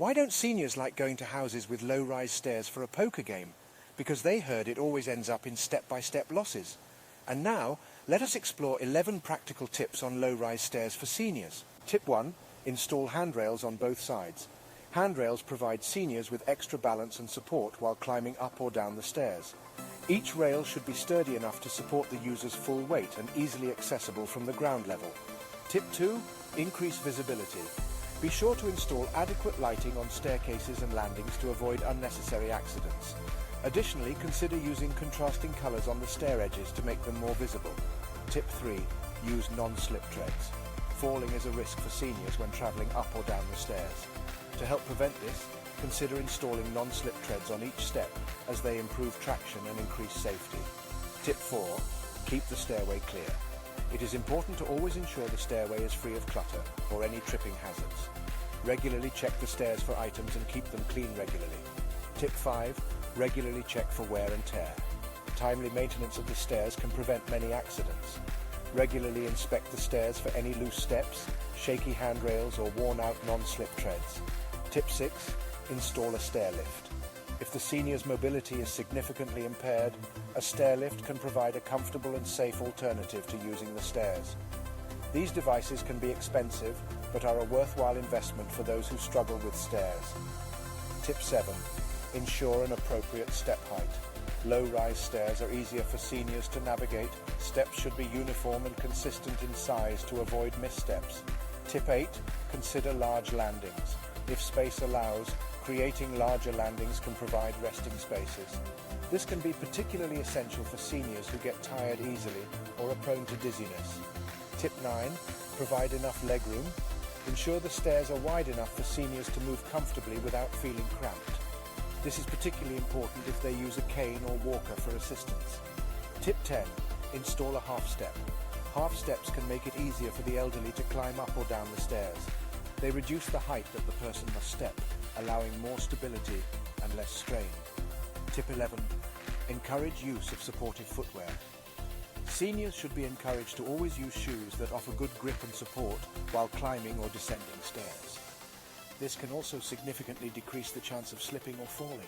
Why don't seniors like going to houses with low-rise stairs for a poker game? Because they heard it always ends up in step-by-step losses. And now, let us explore 11 practical tips on low-rise stairs for seniors. Tip 1. Install handrails on both sides. Handrails provide seniors with extra balance and support while climbing up or down the stairs. Each rail should be sturdy enough to support the user's full weight and easily accessible from the ground level. Tip 2. Increase visibility. Be sure to install adequate lighting on staircases and landings to avoid unnecessary accidents. Additionally, consider using contrasting colours on the stair edges to make them more visible. Tip 3. Use non-slip treads. Falling is a risk for seniors when travelling up or down the stairs. To help prevent this, consider installing non-slip treads on each step as they improve traction and increase safety. Tip 4. Keep the stairway clear. It is important to always ensure the stairway is free of clutter or any tripping hazards. Regularly check the stairs for items and keep them clean regularly. Tip 5. Regularly check for wear and tear. Timely maintenance of the stairs can prevent many accidents. Regularly inspect the stairs for any loose steps, shaky handrails or worn-out non-slip treads. Tip 6. Install a stair lift. If the senior's mobility is significantly impaired, a stair lift can provide a comfortable and safe alternative to using the stairs. These devices can be expensive, but are a worthwhile investment for those who struggle with stairs. Tip 7. Ensure an appropriate step height. Low-rise stairs are easier for seniors to navigate. Steps should be uniform and consistent in size to avoid missteps. Tip 8. Consider large landings. If space allows, creating larger landings can provide resting spaces. This can be particularly essential for seniors who get tired easily or are prone to dizziness. Tip 9. Provide enough legroom. Ensure the stairs are wide enough for seniors to move comfortably without feeling cramped. This is particularly important if they use a cane or walker for assistance. Tip 10. Install a half step. Half steps can make it easier for the elderly to climb up or down the stairs. They reduce the height that the person must step, allowing more stability and less strain. Tip 11. Encourage use of supportive footwear. Seniors should be encouraged to always use shoes that offer good grip and support while climbing or descending stairs. This can also significantly decrease the chance of slipping or falling.